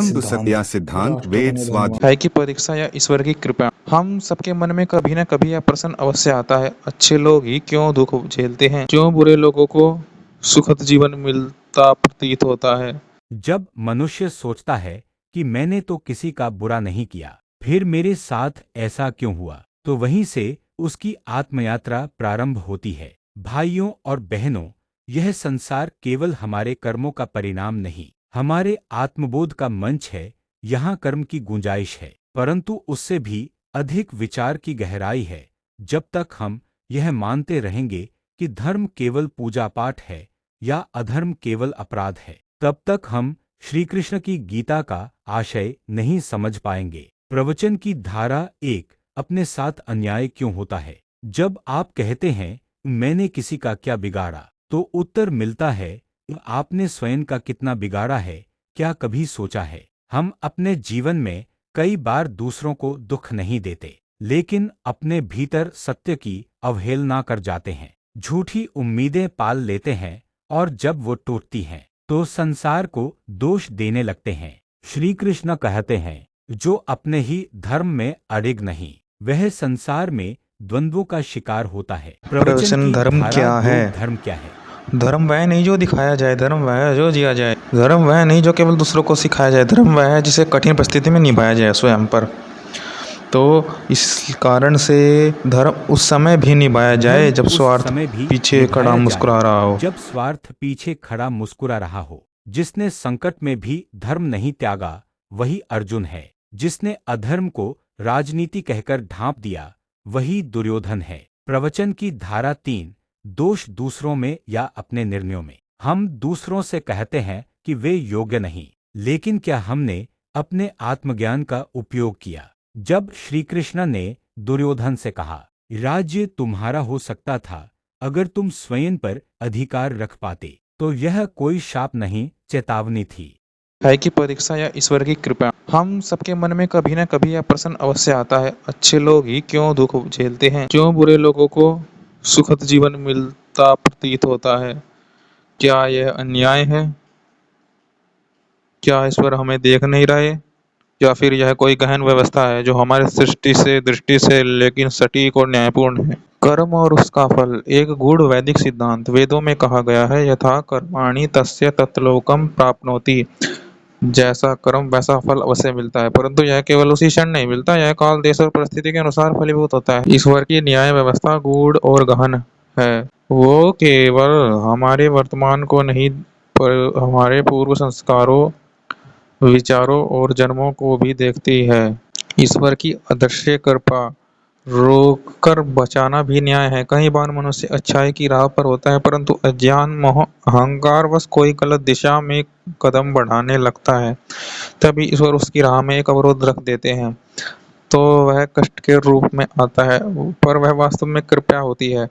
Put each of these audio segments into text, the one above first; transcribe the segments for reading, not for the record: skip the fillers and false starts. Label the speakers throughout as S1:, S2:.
S1: परम
S2: सिद्धांत
S1: सिद्धांत
S2: राष्ट्र
S1: वेद
S2: बने
S1: स्वाद
S2: धन्यवाद। है कि परीक्षा या ईश्वर की कृपा। हम सबके मन में कभी न कभी यह प्रश्न अवश्य आता है, अच्छे लोग ही क्यों दुख झेलते हैं, क्यों बुरे लोगों को सुखद जीवन मिलता प्रतीत होता है।
S3: जब मनुष्य सोचता है कि मैंने तो किसी का बुरा नहीं किया, फिर मेरे साथ ऐसा क्यों हुआ, तो वहीं से उसकी आत्मयात्रा प्रारंभ होती है। भाइयों और बहनों, यह संसार केवल हमारे कर्मों का परिणाम नहीं, हमारे आत्मबोध का मंच है। यहाँ कर्म की गुंजाइश है, परंतु उससे भी अधिक विचार की गहराई है। जब तक हम यह मानते रहेंगे कि धर्म केवल पूजा पाठ है या अधर्म केवल अपराध है, तब तक हम श्री कृष्ण की गीता का आशय नहीं समझ पाएंगे। प्रवचन की धारा एक, अपने साथ अन्याय क्यों होता है। जब आप कहते हैं मैंने किसी का क्या बिगाड़ा, तो उत्तर मिलता है आपने स्वयं का कितना बिगाड़ा है। क्या कभी सोचा है, हम अपने जीवन में कई बार दूसरों को दुख नहीं देते, लेकिन अपने भीतर सत्य की अवहेलना कर जाते हैं, झूठी उम्मीदें पाल लेते हैं, और जब वो टूटती हैं तो संसार को दोष देने लगते हैं। श्री कृष्ण कहते हैं जो अपने ही धर्म में अड़िग नहीं, वह संसार में द्वंद्वों का शिकार होता है। प्रवचन
S2: प्रवचन
S3: की
S2: धर्म
S3: धारा
S2: क्या
S3: दो,
S2: है।
S3: धर्म क्या है।
S2: धर्म वह नहीं जो दिखाया जाए, धर्म वह है जो जिया जाए। धर्म वह नहीं जो केवल दूसरों को सिखाया जाए, धर्म वह है जिसे कठिन परिस्थिति में निभाया जाए स्वयं पर। तो इस कारण से धर्म उस समय भी निभाया जाए
S3: धर्म
S2: जब
S3: उस
S2: स्वार्थ
S3: समय भी
S2: पीछे खड़ा
S3: निभाया जाए
S2: मुस्कुरा रहा हो।
S3: जब स्वार्थ पीछे खड़ा मुस्कुरा रहा हो। जिसने संकट में भी धर्म नहीं त्यागा, वही अर्जुन है। जिसने अधर्म को राजनीति कहकर ढांप दिया, वही दुर्योधन है। प्रवचन की धारा तीन, दोष दूसरों में या अपने निर्णयों में। हम दूसरों से कहते हैं कि वे योग्य नहीं, लेकिन क्या हमने अपने आत्मज्ञान का उपयोग किया। जब श्री कृष्ण ने दुर्योधन से कहा राज्य तुम्हारा हो सकता था अगर तुम स्वयं पर अधिकार रख पाते, तो यह कोई शाप नहीं, चेतावनी थी।
S2: है कि परीक्षा या ईश्वर की कृपा। हम सबके मन में कभी न कभी यह प्रश्न अवश्य आता है, अच्छे लोग ही क्यों दुख झेलते हैं, क्यों बुरे लोगों को सुखद जीवन मिलता प्रतीत होता है। क्या यह अन्याय है, क्या ईश्वर हमें देख नहीं रहे, या फिर यह कोई गहन व्यवस्था है जो हमारे सृष्टि से दृष्टि से लेकिन सटीक और न्यायपूर्ण है। कर्म और उसका फल एक गूढ़ वैदिक सिद्धांत। वेदों में कहा गया है यथा कर्माणि तस्य तत्लोकम प्राप्नोति। जैसा कर्म वैसा फल अवश्य मिलता है, परंतु यह केवल उसी क्षण नहीं मिलता, यह काल देश और परिस्थिति के अनुसार फलीभूत होता है। ईश्वर की न्याय व्यवस्था गूढ़ और गहन है। वो केवल हमारे वर्तमान को नहीं, पर हमारे पूर्व संस्कारों, विचारों और जन्मों को भी देखती है। ईश्वर की अदृश्य कृपा रोककर बचाना भी न्याय है। कई बार मनुष्य अच्छाई की राह पर होता है, परंतु अज्ञान, मोह, अहंकार वश कोई गलत दिशा में कदम बढ़ाने लगता है। तभी ईश्वर उसकी राह में एक अवरोध रख देते हैं, तो वह कष्ट के रूप में आता है, पर वह वास्तव में कृपा होती है।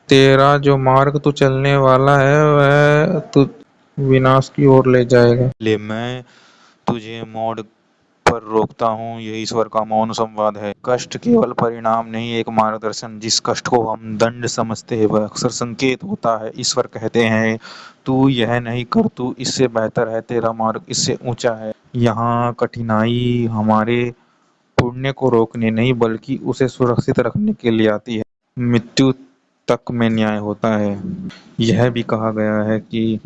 S2: तेरा जो मार्ग तू चलने वाला है वह तू विनाश की ओर ले जाएगा, इसलिए मैं तुझे मोड़ पर रोकता हूँ। यह ईश्वर का मौन संवाद है। कष्ट केवल परिणाम नहीं, एक मार्गदर्शन। जिस कष्ट को हम दंड समझते हैं वह अक्सर संकेत होता है। ईश्वर कहते हैं तू यह नहीं कर, तू इससे बेहतर है, तेरा मार्ग इससे ऊंचा है। यहाँ कठिनाई हमारे पुण्य को रोकने नहीं बल्कि उसे सुरक्षित रखने के लिए आती है। मृत्यु तक में न्याय होता है। यह भी कहा गया है कि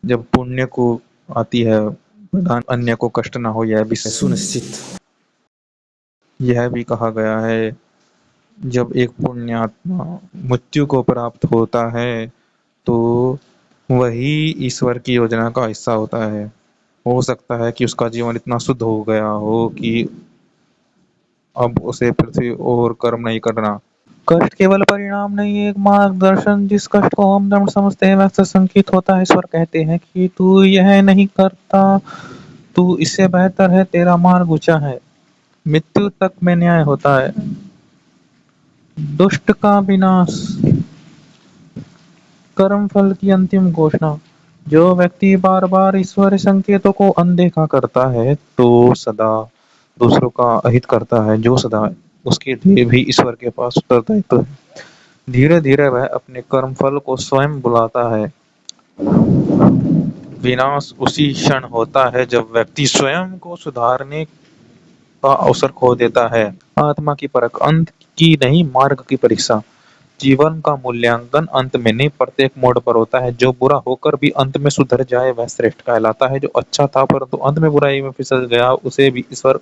S2: जब पुण्य को आती है वरदान, अन्य को कष्ट न हो, यह भी सुनिश्चित। यह भी कहा गया है जब एक पुण्यात्मा मृत्यु को प्राप्त होता है तो वही ईश्वर की योजना का हिस्सा होता है। हो सकता है कि उसका जीवन इतना शुद्ध हो गया हो कि अब उसे पृथ्वी और कर्म नहीं करना। कष्ट केवल परिणाम नहीं, एक मार्गदर्शन। जिस कष्ट को हम दंड समझते हैं वह अक्सर संकेत होता है। ईश्वर कहते हैं कि तू यह नहीं करता, तू इससे बेहतर है, तेरा मार्ग ऊंचा है। मृत्यु तक में न्याय होता है। दुष्ट का विनाश, कर्म फल की अंतिम घोषणा। जो व्यक्ति बार बार ईश्वरीय संकेतों को अनदेखा करता है तो सदा दूसरों का अहित करता है, जो सदा उसके लिए भी ईश्वर के पास उत्तरदायित्व है। धीरे धीरे वह अपने कर्म फल को स्वयं बुलाता है। विनाश उसी क्षण होता है जब व्यक्ति स्वयं को सुधारने का अवसर खो देता है। आत्मा की परख अंत की नहीं, मार्ग की परीक्षा। जीवन का मूल्यांकन अंत में नहीं, प्रत्येक मोड़ पर होता है। जो बुरा होकर भी अंत में सुधर जाए वह श्रेष्ठ कहलाता है। जो अच्छा था परंतु अंत में बुराई में फिसल गया, उसे भी ईश्वर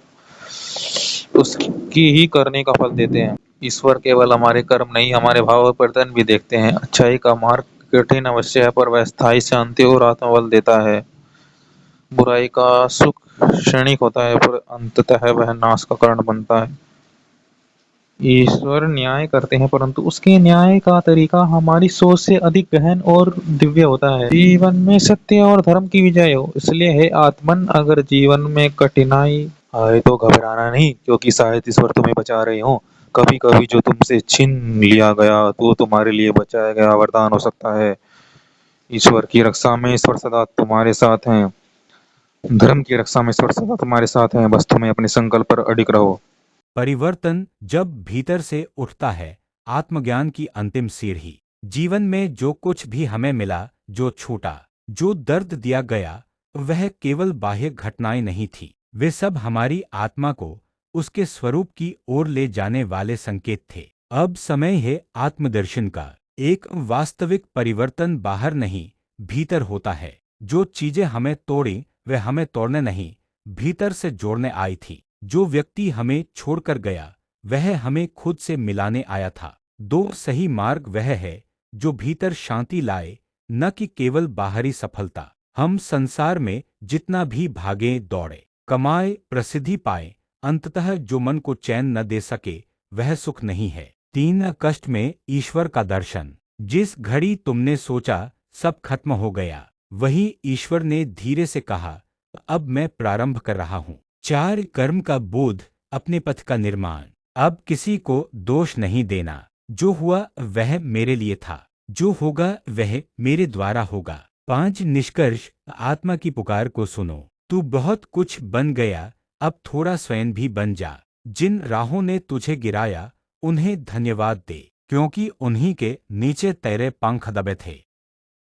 S2: उसकी ही करने का फल देते हैं। ईश्वर केवल हमारे कर्म नहीं, हमारे भाव और प्रयत्न भी देखते हैं। अच्छाई का मार्ग कठिन अवश्य है, पर वह स्थायी शांति और आत्मबल देता है। बुराई का सुख क्षणिक होता है, पर अंततः वह नाश का कारण बनता है। ईश्वर न्याय करते हैं, परंतु उसके न्याय का तरीका हमारी सोच से अधिक गहन और दिव्य होता है। जीवन में सत्य और धर्म की विजय हो। इसलिए हे आत्मन, अगर जीवन में कठिनाई आए तो घबराना नहीं, क्योंकि शायद ईश्वर तुम्हें बचा रहे हो। कभी कभी जो तुमसे छीन लिया गया तो तुम्हारे लिए बचाया गया वरदान हो सकता है। ईश्वर की रक्षा में ईश्वर सदा तुम्हारे साथ हैं। धर्म की रक्षा में ईश्वर सदा तुम्हारे साथ हैं। बस तुम्हें अपने संकल्प पर अडिग रहो।
S3: परिवर्तन जब भीतर से उठता है, आत्मज्ञान की अंतिम सीढ़ी। जीवन में जो कुछ भी हमें मिला, जो छूटा, जो दर्द दिया गया, वह केवल बाह्य घटनाएं नहीं थी। वे सब हमारी आत्मा को उसके स्वरूप की ओर ले जाने वाले संकेत थे। अब समय है आत्मदर्शन का। एक वास्तविक परिवर्तन बाहर नहीं, भीतर होता है। जो चीजें हमें तोड़ी, वे हमें तोड़ने नहीं, भीतर से जोड़ने आई थी। जो व्यक्ति हमें छोड़कर गया, वह हमें खुद से मिलाने आया था। दो सही मार्ग वह है जो भीतर शांति लाए, न कि केवल बाहरी सफलता। हम संसार में जितना भी भागें दौड़े, कमाए, प्रसिद्धि पाए, अंततः जो मन को चैन न दे सके, वह सुख नहीं है। तीन कष्ट में ईश्वर का दर्शन। जिस घड़ी तुमने सोचा सब खत्म हो गया, वही ईश्वर ने धीरे से कहा, अब मैं प्रारंभ कर रहा हूँ। चार कर्म का बोध, अपने पथ का निर्माण। अब किसी को दोष नहीं देना। जो हुआ वह मेरे लिए था, जो होगा वह मेरे द्वारा होगा। पांच निष्कर्ष, आत्मा की पुकार को सुनो। तू बहुत कुछ बन गया, अब थोड़ा स्वयं भी बन जा। जिन राहों ने तुझे गिराया, उन्हें धन्यवाद दे, क्योंकि उन्हीं के नीचे तेरे पंख दबे थे।